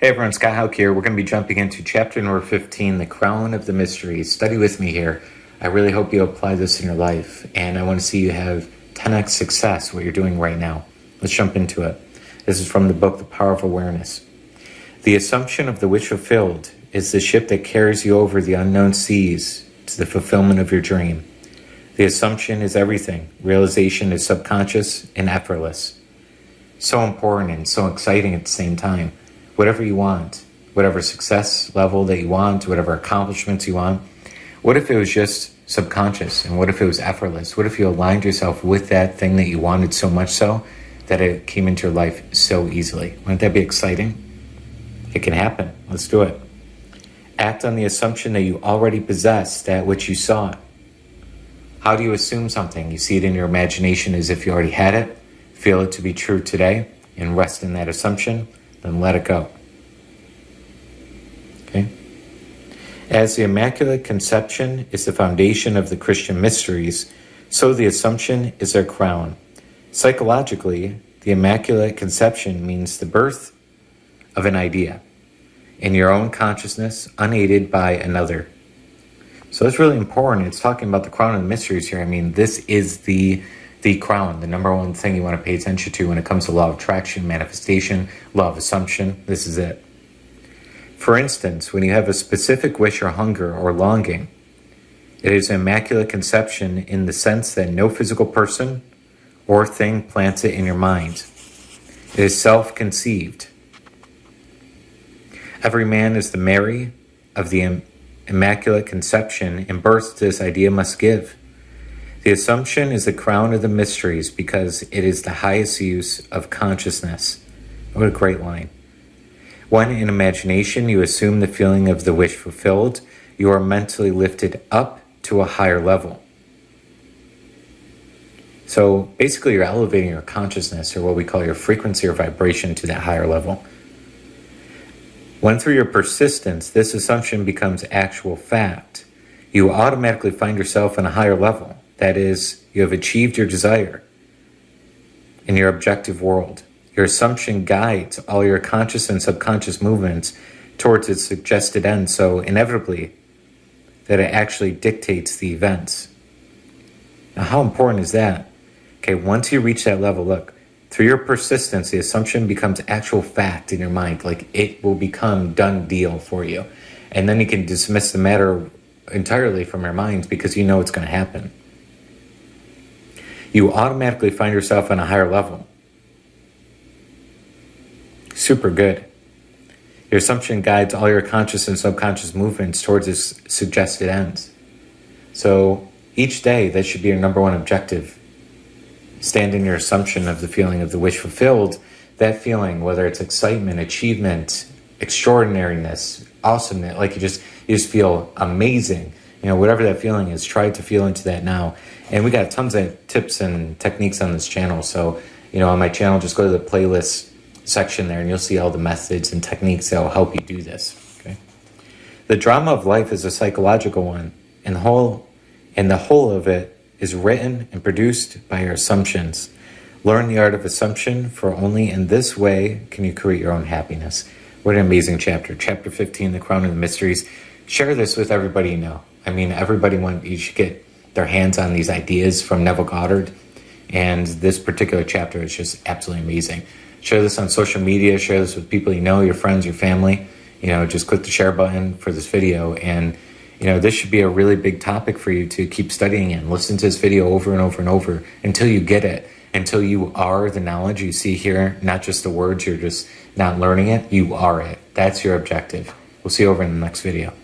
Hey everyone, Scott Haug here. We're going to be jumping into chapter number 15, The Crown of the Mysteries. Study with me here. I really hope you apply this in your life, and I want to see you have 10x success, what you're doing right now. Let's jump into it. This is from the book, The Power of Awareness. The assumption of the wish fulfilled is the ship that carries you over the unknown seas to the fulfillment of your dream. The assumption is everything. Realization is subconscious and effortless. So important and so exciting at the same time. Whatever you want, whatever success level that you want, whatever accomplishments you want, what if it was just subconscious? And what if it was effortless? What if you aligned yourself with that thing that you wanted so much so that it came into your life so easily? Wouldn't that be exciting? It can happen. Let's do it. Act on the assumption that you already possess that which you sought. How do you assume something? You see it in your imagination as if you already had it, feel it to be true today, and rest in that assumption. Then let it go. Okay? As the Immaculate Conception is the foundation of the Christian mysteries, so the Assumption is their crown. Psychologically, the Immaculate Conception means the birth of an idea in your own consciousness, unaided by another. So that's really important. It's talking about the crown of the mysteries here. I mean, this is the crown, the number one thing you want to pay attention to when it comes to law of attraction, manifestation, law of assumption. This is it. For instance, when you have a specific wish or hunger or longing, it is an immaculate conception in the sense that no physical person or thing plants it in your mind. It is self-conceived. Every man is the Mary of the Immaculate Conception, and birth to this idea must give. The assumption is the crown of the mysteries because it is the highest use of consciousness. What a great line. When in imagination you assume the feeling of the wish fulfilled, you are mentally lifted up to a higher level. So basically you're elevating your consciousness, or what we call your frequency or vibration, to that higher level. When through your persistence this assumption becomes actual fact, you automatically find yourself in a higher level. That is, you have achieved your desire in your objective world. Your assumption guides all your conscious and subconscious movements towards its suggested end, so inevitably that it actually dictates the events. Now, how important is that? Okay, once you reach that level, look, through your persistence, the assumption becomes actual fact in your mind, like it will become done deal for you. And then you can dismiss the matter entirely from your minds because you know it's going to happen. You automatically find yourself on a higher level. Super good. Your assumption guides all your conscious and subconscious movements towards its suggested ends. So each day, that should be your number one objective. Stand in your assumption of the feeling of the wish fulfilled. That feeling, whether it's excitement, achievement, extraordinariness, awesomeness, like you just feel amazing. You know, whatever that feeling is, try to feel into that now. And we got tons of tips and techniques on this channel. So, you know, on my channel, just go to the playlist section there and you'll see all the methods and techniques that will help you do this. Okay. The drama of life is a psychological one, and the whole of it is written and produced by your assumptions. Learn the art of assumption, for only in this way can you create your own happiness. What an amazing chapter. Chapter 15, The Crown of the Mysteries. Share this with everybody you know. I mean, you should get their hands on these ideas from Neville Goddard. And this particular chapter is just absolutely amazing. Share this on social media. Share this with people you know, your friends, your family. You know, just click the share button for this video. And, you know, this should be a really big topic for you to keep studying in. Listen to this video over and over and over until you get it. Until you are the knowledge you see here. Not just the words, you're just not learning it. You are it. That's your objective. We'll see you over in the next video.